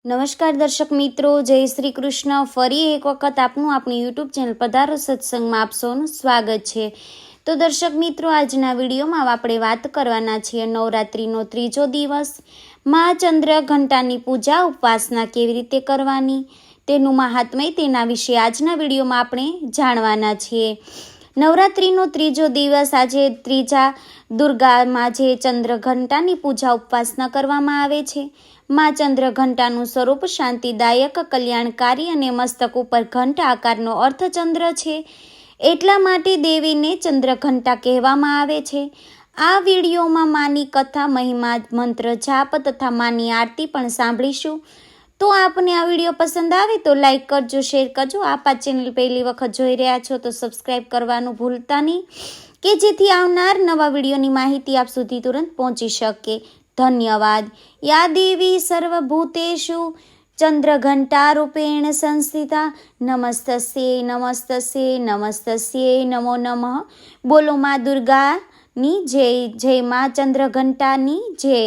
નમસ્કાર દર્શક મિત્રો, જય શ્રી કૃષ્ણ. ફરી એક વખત આપનું આપણી યુટ્યુબ ચેનલ પધારો સત્સંગમાં આપ સૌનું સ્વાગત છે. તો દર્શક મિત્રો, આજના વિડીયોમાં આપણે વાત કરવાના છીએ નવરાત્રિનો ત્રીજો દિવસ, મા ચંદ્ર ઘંટાની પૂજા ઉપાસના કેવી રીતે કરવાની, તેનું મહાત્મ્ય, તેના વિશે આજના વિડીયોમાં આપણે જાણવાના છીએ. નવરાત્રિનો ત્રીજો દિવસ આજે ત્રીજા દુર્ગામાં જે ચંદ્ર ઘંટાની પૂજા ઉપાસના કરવામાં આવે છે. મા ચંદ્ર ઘંટાનું સ્વરૂપ શાંતિદાયક, કલ્યાણકારી અને મસ્તક ઉપર ઘંટ આકારનો અર્થચંદ્ર છે. એટલા માટે દેવીને ચંદ્ર ઘંટા કહેવામાં આવે છે. આ વિડીયોમાં માની કથા, મહિમા, મંત્ર જાપ તથા માની આરતી પણ સાંભળીશું. તો આપને આ વિડીયો પસંદ આવે તો લાઈક કરજો, શેર કરજો. આપ આ ચેનલ પહેલી વખત જોઈ રહ્યા છો તો સબસ્ક્રાઈબ કરવાનું ભૂલતા નહીં, કે જેથી આવનાર નવા વિડીયોની માહિતી આપ સુધી તુરંત પહોંચી શકે. ધન્યવાદ. યા દેવી સર્વભૂતેષુ ચંદ્રઘંટા રૂપેણ સંસ્થિતા નમસ્તસ્યે નમસ્તસ્યે નમસ્તસ્યે નમો નમઃ. બોલો મા દુર્ગાની જય. જય મા ચંદ્રઘંટાની જય.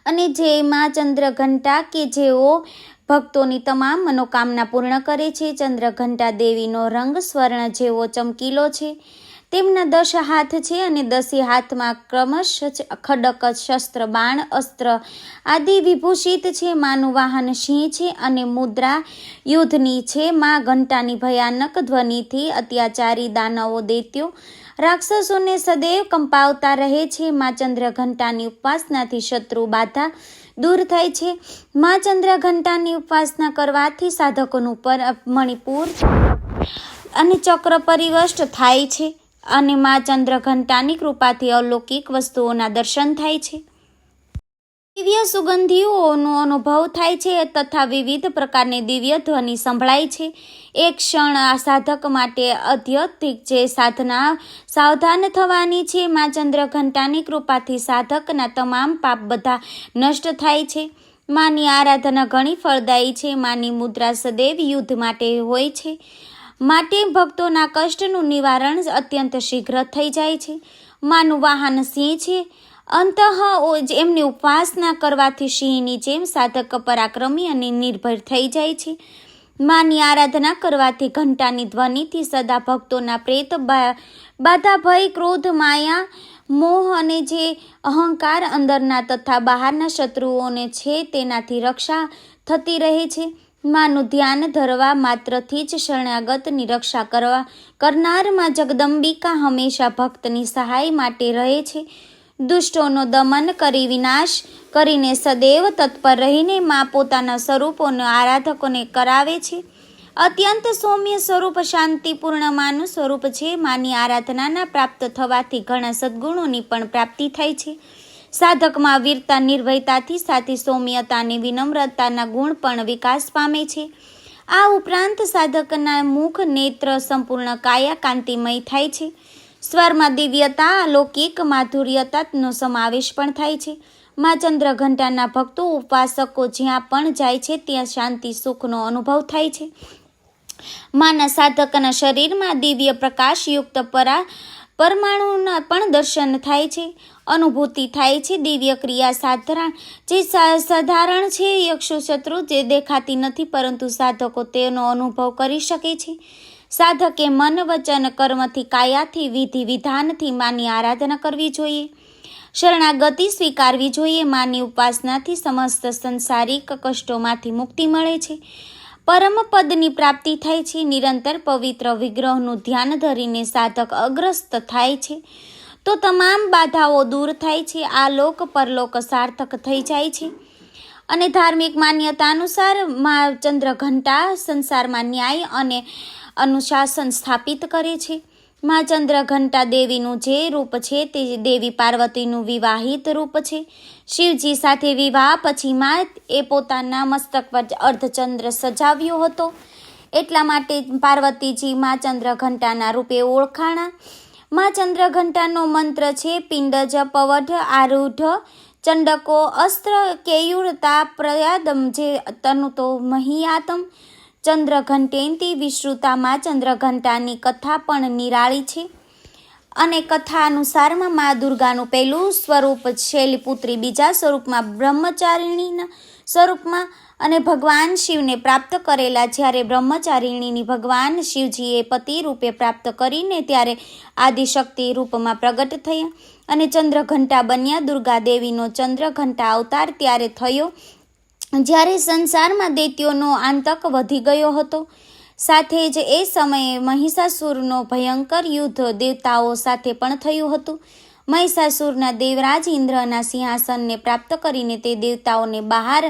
અને જય મા ચંદ્રઘંટા કે જેઓ ભક્તોની તમામ મનોકામના પૂર્ણ કરે છે. ચંદ્રઘંટા દેવીનો રંગ સ્વર્ણ જેવો ચમકીલો છે. તેમના 10 હાથ છે અને 10 હાથમાં ક્રમશ ખડક, શસ્ત્ર, બાણ, અસ્ત્ર આદિ વિભૂષિત છે. માનું વાહન સિંહ છે અને મુદ્રા યુદ્ધની છે. મા ઘંટાની ભયાનક ધ્વનિથી અત્યાચારી દાનવો, દૈત્યો, રાક્ષસોને સદૈવ કંપાવતા રહે છે. મા ચંદ્ર ઘંટાની ઉપાસનાથી શત્રુ બાધા દૂર થાય છે. મા ચંદ્ર ઘંટાની ઉપાસના કરવાથી સાધકોનું મણિપુર અને ચક્ર પરિવષ્ટ થાય છે અને મા ચંદ્ર ઘંટાની કૃપાથી અલૌકિક વસ્તુઓના દર્શન થાય છે. દિવ્ય સુગંધીઓનો અનુભવ થાય છે તથા વિવિધ પ્રકારની દિવ્ય ધ્વનિ સંભળાય છે. એક ક્ષણ આ સાધક માટે આધ્યાત્મિક જે સાધના સાવધાન થવાની છે. મા ચંદ્ર ઘંટાની કૃપાથી સાધકના તમામ પાપ બધા નષ્ટ થાય છે. માની આરાધના ઘણી ફળદાયી છે. માની મુદ્રા સદૈવ યુદ્ધ માટે હોય છે, માટે ભક્તોના કષ્ટનું નિવારણ અત્યંત શીઘ્ર થઈ જાય છે. માનું વાહન સિંહ છે. એમની ઉપાસના કરવાથી સિંહની જેમ સાધક પરાક્રમી અને નિર્ભય થઈ જાય છે. માની આરાધના કરવાથી ઘંટાની ધ્વનિથી સદા ભક્તોના પ્રેત, બાધા, ભય, ક્રોધ, માયા, મોહ અને જે અહંકાર અંદરના તથા બહારના શત્રુઓને છે તેનાથી રક્ષા થતી રહે છે. માનું ધ્યાન ધરવા માત્રથી જ શરણાગતની રક્ષા કરનાર માં જગદંબિકા હંમેશા ભક્તની સહાય માટે રહે છે. દુષ્ટોનો દમન કરી વિનાશ કરીને સદૈવ તત્પર રહીને મા પોતાના સ્વરૂપોનો આરાધકોને કરાવે છે. અત્યંત સૌમ્ય સ્વરૂપ શાંતિપૂર્ણ માનું સ્વરૂપ છે. માની આરાધનાના પ્રાપ્ત થવાથી ઘણા સદ્ગુણોની પણ પ્રાપ્તિ થાય છે. સાધકમાં વીરતા, નિર્ભયતાથી સાથે સૌમ્યતા અને વિનમ્રતાના ગુણ પણ વિકાસ પામે છે. આ ઉપરાંત સાધકના મુખ, નેત્ર, સંપૂર્ણ કાયા કાંતિમય થાય છે. સ્વરમાં દિવ્યતા, અલૌકિક માધુર્યતાનો સમાવેશ પણ થાય છે. મા ચંદ્ર ઘંટાના ભક્તો, ઉપાસકો જ્યાં પણ જાય છે ત્યાં શાંતિ, સુખનો અનુભવ થાય છે. માના સાધકના શરીરમાં દિવ્ય પ્રકાશયુક્ત પરમાણુના પણ દર્શન થાય છે, અનુભૂતિ થાય છે. દિવ્ય ક્રિયા સાધારણ છે. યક્ષુ, શત્રુ જે દેખાતી નથી, પરંતુ સાધકો તેનો અનુભવ કરી શકે છે. સાધકે મન, વચન, કર્મથી, કાયાથી, વિધિ વિધાનથી માની આરાધના કરવી જોઈએ. શરણાગતિ સ્વીકારવી જોઈએ. માની ઉપાસનાથી સમસ્ત સંસારિક કષ્ટોમાંથી મુક્તિ મળે છે. પરમ પદની પ્રાપ્તિ થાય છે. નિરંતર પવિત્ર વિગ્રહનું ધ્યાન ધરીને સાધક અગ્રસ્ત થાય છે તો તમામ બાધાઓ દૂર થાય છે. આ લોક પરલોક સાર્થક થઈ જાય છે. અને ધાર્મિક માન્યતા અનુસાર મા ચંદ્ર ઘંટા સંસારમાં ન્યાય અને અનુશાસન સ્થાપિત કરે છે. મા ચંદ્ર ઘંટા દેવીનું જે રૂપ છે તે દેવી પાર્વતીનું વિવાહિત રૂપ છે. શિવજી સાથે વિવાહ પછી મા એ પોતાના મસ્તક પર અર્ધચંદ્ર સજાવ્યો હતો. એટલા માટે પાર્વતીજી મા ચંદ્ર ઘંટાના રૂપે ઓળખાણા. મા ચંદ્ર ઘંટાનો મંત્ર છે પિંડજ, પવઢ, આરૂઢ, ચંડકો, અસ્ત્ર, કેયુર, પ્રયાદમ જે તનુતો મહિયાતમ, ચંદ્ર ઘંટેન્તિ વિશ્રુતા. મા ચંદ્ર ઘંટાની કથા પણ નિરાળી છે. અને કથા અનુસારમાં મા દુર્ગાનું પહેલું સ્વરૂપ શૈલપુત્રી, બીજા સ્વરૂપમાં બ્રહ્મચારિણીના સ્વરૂપમાં અને ભગવાન શિવને પ્રાપ્ત કરેલા. જ્યારે બ્રહ્મચારિણીની ભગવાન શિવજીએ પતિ રૂપે પ્રાપ્ત કરીને ત્યારે આદિશક્તિ રૂપમાં પ્રગટ થયા અને ચંદ્રઘંટા બન્યા. દુર્ગા દેવીનો ચંદ્રઘંટા અવતાર ત્યારે થયો જ્યારે સંસારમાં દૈત્યોનો આતંક વધી ગયો હતો. સાથે જ એ સમયે મહિષાસુરનો ભયંકર યુદ્ધ દેવતાઓ સાથે પણ થયું હતું. મહિષાસુરના દેવરાજ ઇન્દ્રના સિંહાસનને પ્રાપ્ત કરીને તે દેવતાઓને બહાર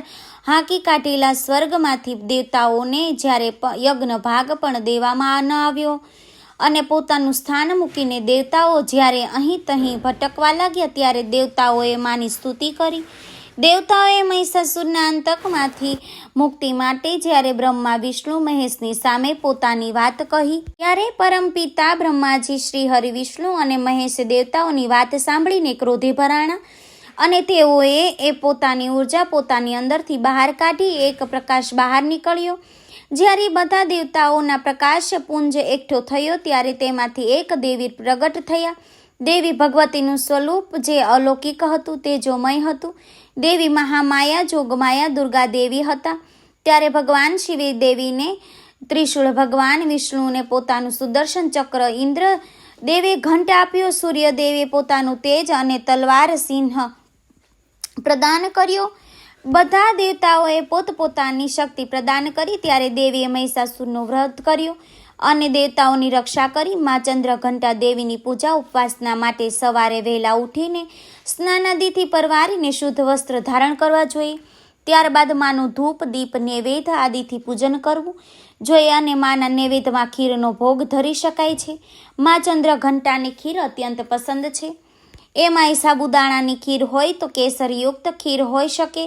હાંકી કાઢેલા. સ્વર્ગમાંથી દેવતાઓને જ્યારે યજ્ઞ ભાગ પણ દેવામાં ન આવ્યો અને પોતાનું સ્થાન મૂકીને દેવતાઓ જ્યારે અહીં તહીં ભટકવા લાગ્યા ત્યારે દેવતાઓએ માની સ્તુતિ કરી. દેવતાઓએ મહિષાસુરના આતંકમાંથી મુક્તિ માટે જ્યારે બ્રહ્મા વિષ્ણુ મહેશની સામે પોતાની વાત કહી ત્યારે પરમપિતા બ્રહ્માજી શ્રી હરિ વિષ્ણુ અને મહેશ દેવતાઓની વાત સાંભળીને ક્રોધે ભરાણા અને તેઓએ પોતાની ઉર્જા પોતાની અંદરથી બહાર કાઢી. એક પ્રકાશ બહાર નીકળ્યો. જ્યારે બધા દેવતાઓના પ્રકાશ પુંજ એકઠો થયો ત્યારે તેમાંથી એક દેવી પ્રગટ થયા. દેવી ભગવતીનું સ્વરૂપ જે અલૌકિક હતું, તેજોમય હતું. દેવી મહામાયા જોગમાયા દુર્ગા દેવી હતા. ત્યારે ભગવાન શિવે દેવીને ત્રિશૂળ, ભગવાન વિષ્ણુને પોતાનું સુદર્શન ચક્ર, ઇન્દ્ર દેવે ઘંટ આપ્યો, સૂર્યદેવે પોતાનું તેજ અને તલવાર સિંહ પ્રદાન કર્યો. બધા દેવતાઓએ પોતપોતાની શક્તિ પ્રદાન કરી. ત્યારે દેવીએ મહિષાસુરનો વધ કર્યો અને દેવતાઓની રક્ષા કરી. મા ચંદ્રઘંટા દેવીની પૂજા ઉપવાસના માટે સવારે વહેલા ઉઠીને સ્નાનાદિથી પરવારીને શુદ્ધ વસ્ત્ર ધારણ કરવા જોઈએ. ત્યારબાદ માનું ધૂપ, દીપ, નૈવેદ્ય આદિથી પૂજન કરવું જોઈએ અને માના નૈવેદ્યમાં ખીરનો ભોગ ધરી શકાય છે. મા ચંદ્રઘંટાની ખીર અત્યંત પસંદ છે. એમાંય સાબુદાણાની ખીર હોય તો કેસરયુક્ત ખીર હોઈ શકે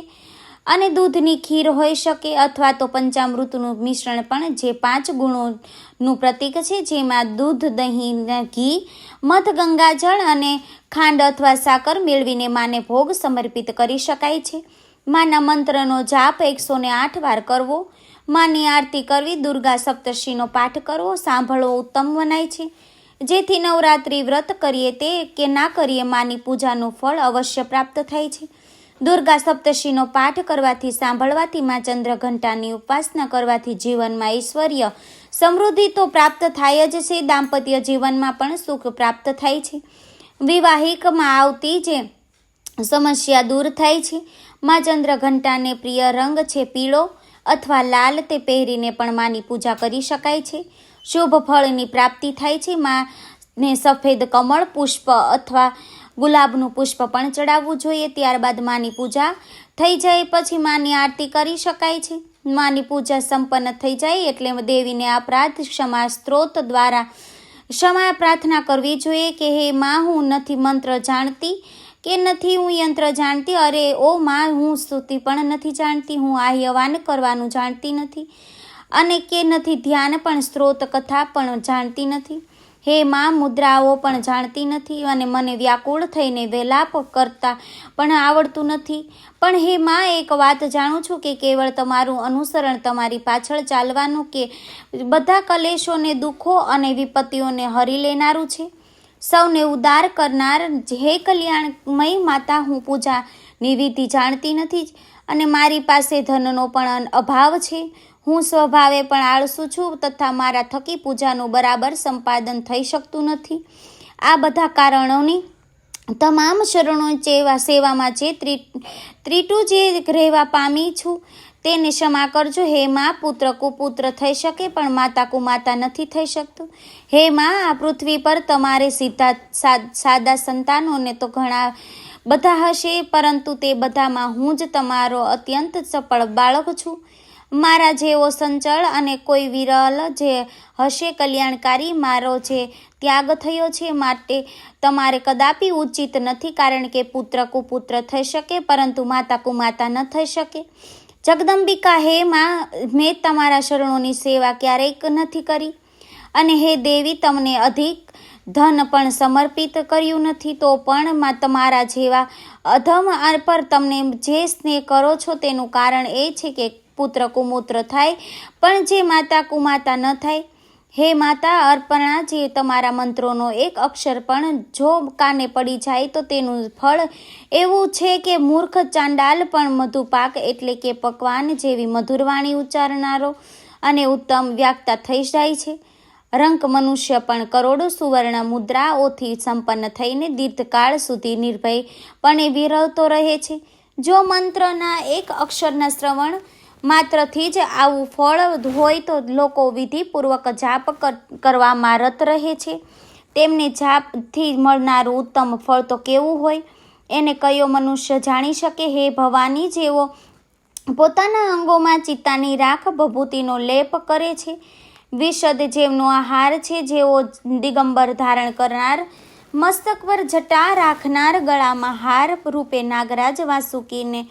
અને દૂધની ખીર હોઈ શકે અથવા તો પંચામૃતનું મિશ્રણ પણ, જે 5 ગુણોનું પ્રતીક છે, જેમાં દૂધ, દહીં, ઘી, મધ, ગંગાજળ અને ખાંડ અથવા સાકર મેળવીને માને ભોગ સમર્પિત કરી શકાય છે. માના મંત્રનો જાપ 108 વાર કરવો. માની આરતી કરવી. દુર્ગા સપ્તશીનો પાઠ કરવો, સાંભળવો ઉત્તમ મનાય છે. જેથી નવરાત્રિ વ્રત કરીએ તે કે ના કરીએ માની પૂજાનું ફળ અવશ્ય પ્રાપ્ત થાય છે. દુર્ગા સપ્તશીનો પાઠ કરવાથી, સાંભળવાથી, મા ચંદ્રઘંટાની ઉપાસના કરવાથી જીવનમાં ઐશ્વર્ય, સમૃદ્ધિ તો પ્રાપ્ત થાય જ છે. દાંપત્ય જીવનમાં પણ સુખ પ્રાપ્ત થાય છે. વિવાહિકમાં આવતી જે સમસ્યા દૂર થાય છે. મા ચંદ્રઘંટાને પ્રિય રંગ છે પીળો અથવા લાલ. તે પહેરીને પણ માની પૂજા કરી શકાય છે. શુભ ફળની પ્રાપ્તિ થાય છે. માને સફેદ કમળ પુષ્પ અથવા ગુલાબનું પુષ્પ પણ ચડાવવું જોઈએ. ત્યારબાદ માની પૂજા થઈ જાય પછી માની આરતી કરી શકાય છે. માની પૂજા સંપન્ન થઈ જાય એટલે દેવીને અપરાધ ક્ષમા સ્ત્રોત દ્વારા ક્ષમા પ્રાર્થના કરવી જોઈએ કે હે માં, હું નથી મંત્ર જાણતી કે નથી હું યંત્ર જાણતી. અરે ઓ માં, હું સ્તુતિ પણ નથી જાણતી, હું આહ્યવાન કરવાનું જાણતી નથી અને કે નથી ધ્યાન પણ, સ્ત્રોત કથા પણ જાણતી નથી. હે માં, મુદ્રાઓ પણ જાણતી નથી અને મને વ્યાકુળ થઈને વિલાપ કરતા પણ આવડતું નથી. પણ હે માં, એક વાત જાણું છું કે કેવળ તમારું અનુસરણ, તમારી પાછળ ચાલવાનું કે બધા કલેશોને, દુઃખો અને વિપત્તિઓને હરી લેનારું છે, સૌને ઉદ્ધાર કરનાર. હે કલ્યાણમય માતા, હું પૂજાની વિધિ જાણતી નથી અને મારી પાસે ધનનો પણ અભાવ છે. હું સ્વભાવે પણ આળસુ છું તથા મારા થકી પૂજાનું બરાબર સંપાદન થઈ શકતું નથી. આ બધા કારણોની તમામ શરણો સેવામાં જે ત્રીટું જે રહેવા પામી છું તેને ક્ષમા કરજો. હે માં, પુત્ર કુપુત્ર થઈ શકે પણ માતા કુમાતા નથી થઈ શકતું. હે માં, આ પૃથ્વી પર તમારે સીધા સાદા સંતાનોને તો ઘણા બધા હશે, પરંતુ તે બધામાં હું જ તમારો અત્યંત સફળ બાળક છું. મારા જેવો સંચળ અને કોઈ વિરલ જે હશે કલ્યાણકારી. મારો જે ત્યાગ થયો છે માટે તમારે કદાપી ઉચિત નથી, કારણ કે પુત્ર કુપુત્ર થઈ શકે પરંતુ માતા કુમાતા ન થઈ શકે. જગદંબિકા, હે માં, મેં તમારા શરણોની સેવા ક્યારેય નથી કરી અને હે દેવી, તમને અધિક ધન પણ સમર્પિત કર્યું નથી, તો પણ તમારા જેવા અધમ પર તમને જે સ્નેહ કરો છો તેનું કારણ એ છે કે પુત્ર કુમુત્ર થાય પણ જે માતા કુમાતા ન થાય. હે માતા અર્પણા, જે તમારા મંત્રોનો એક અક્ષર પણ જો કાને પડી જાય તો તેનું ફળ એવું છે કે મૂર્ખ ચાંડાલ પણ મધુપાક એટલે કે પકવાન જેવી મધુરવાણી ઉચ્ચારનારો અને ઉત્તમ વ્યાખ્યા થઈ જાય છે. રંક મનુષ્ય પણ કરોડો સુવર્ણ મુદ્રાઓથી સંપન્ન થઈને દીર્ઘકાળ સુધી નિર્ભયપણે વિરવતો રહે છે. જો મંત્રના એક અક્ષરના શ્રવણ માત્રથી જ આવું ફળ હોય તો લોકો વિધિપૂર્વક જાપ કરવામાં રત રહે છે. તેમને જાપથી મળનારું ઉત્તમ ફળ તો કેવું હોય એને કયો મનુષ્ય જાણી શકે. હે ભવાની, જેઓ પોતાના અંગોમાં ચિત્તાની રાખ ભભૂતિનો લેપ કરે છે, વિશદ જેમનો આહાર છે, જેઓ દિગંબર ધારણ કરનાર, મસ્તક પર જટા રાખનાર, ગળામાં હાર રૂપે નાગરાજ વાસુકીને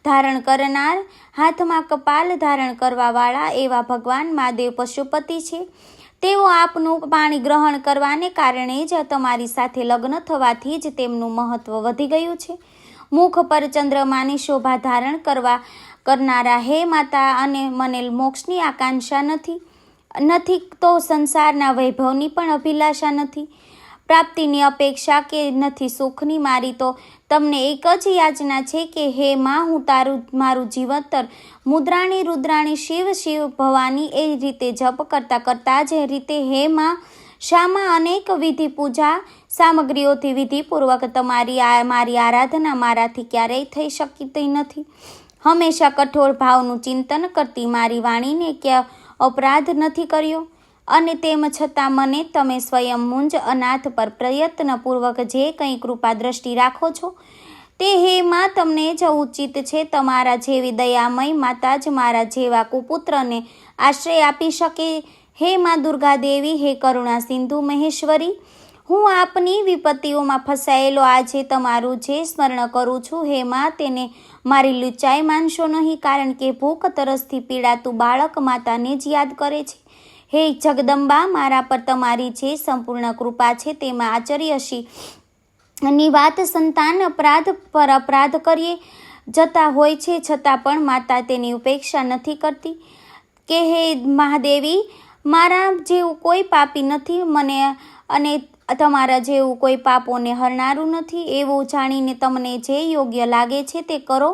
ધારણ કરનાર, હાથમાં કપાલ ધારણ કરવાવાળા એવા ભગવાન મહાદેવ પશુપતિ છે. તેઓ આપનું પાણી ગ્રહણ કરવાને કારણે જ તમારી સાથે લગ્ન થવાથી જ તેમનું મહત્વ વધી ગયું છે. મુખ પર ચંદ્રમાની શોભા ધારણ કરનારા હે માતા, અને મને મોક્ષની આકાંક્ષા નથી તો સંસારના વૈભવની પણ અભિલાષા નથી, પ્રાપ્તિની અપેક્ષા કે નથી સુખની. મારી તો તમને એક જ યાચના છે કે હે માં, હું મારું જીવતર મુદ્રાણી રૂદ્રાણી શિવ શિવ ભવાની એ રીતે જપ કરતાં જ રીતે હે માં, શામાં અનેક વિધિ પૂજા સામગ્રીઓથી વિધિપૂર્વક મારી આરાધના મારાથી ક્યારેય થઈ શકતી નથી. હંમેશા કઠોર ભાવનું ચિંતન કરતી મારી વાણીને ક્યાં અપરાધ નથી કર્યો, અને તેમ છતાં મને તમે સ્વયં મુંજ અનાથ પર પ્રયત્નપૂર્વક જે કંઈ કૃપા દ્રષ્ટિ રાખો છો તે હે માં તમને જ ઉચિત છે. તમારા જેવી દયામય માતા જ મારા જેવા કુપુત્રને આશ્રય આપી શકે. હે માં દુર્ગા દેવી, હે કરુણા સિંધુ મહેશ્વરી, હું આપની વિપત્તિઓમાં ફસાયેલો આજે તમારું જે સ્મરણ કરું છું હે માં, તેને મારી લુચ્ચાઈ માનશો નહીં, કારણ કે ભૂખ તરસથી પીડાતું બાળક માતાને જ યાદ કરે છે. હે જગદંબા, મારા પર તમારી જે સંપૂર્ણ કૃપા છે તેમાં આચર્યશી વાત સંતાન અપરાધ પર અપરાધ કરીએ જતા હોય છે, છતાં પણ માતા તેની ઉપેક્ષા નથી કરતી. કે હે મહાદેવી, મારા જેવું કોઈ પાપી નથી, મને અને તમારા જેવું કોઈ પાપોને હરનારું નથી. એવું જાણીને તમને જે યોગ્ય લાગે છે તે કરો.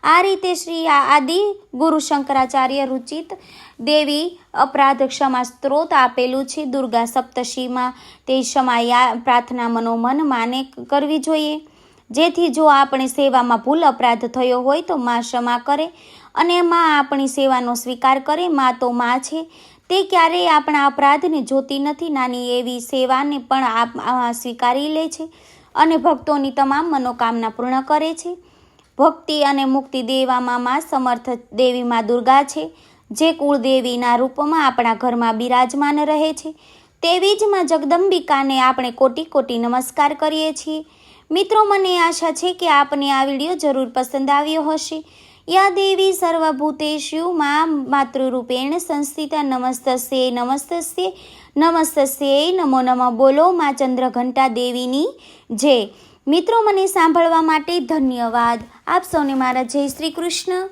આ રીતે શ્રી આદિ ગુરુ શંકરાચાર્ય રુચિત દેવી અપરાધ ક્ષમા સ્ત્રોત આપેલું છે. દુર્ગા સપ્તશીમાં તે ક્ષમા પ્રાર્થના મનોમન માને કરવી જોઈએ, જેથી જો આપણે સેવામાં ભૂલ અપરાધ થયો હોય તો માં ક્ષમા કરે અને માં આપણી સેવાનો સ્વીકાર કરે. માં તો માં છે, તે ક્યારેય આપણા અપરાધને જોતી નથી. નાની એવી સેવાને પણ સ્વીકારી લે છે અને ભક્તોની તમામ મનોકામના પૂર્ણ કરે છે. ભક્તિ અને મુક્તિ દેવામાં માં સમર્થ દેવી માં દુર્ગા છે, જે કુળદેવીના રૂપમાં આપણા ઘરમાં બિરાજમાન રહે છે. તેવી જ માં જગદંબિકાને આપણે કોટી કોટી નમસ્કાર કરીએ છીએ. મિત્રો, મને આશા છે કે આપને આ વિડીયો જરૂર પસંદ આવ્યો હશે. યા દેવી સર્વભૂતેષુ માં માતૃરૂપેણ સંસ્થિતા નમસ્તસ્યે નમસ્તસ્યે નમસ્તસ્યે નમો નમઃ. બોલો માં ચંદ્રઘંટા દેવીની જય. મિત્રો, મને સાંભળવા માટે ધન્યવાદ. આપ સૌને મારા જય શ્રી કૃષ્ણ.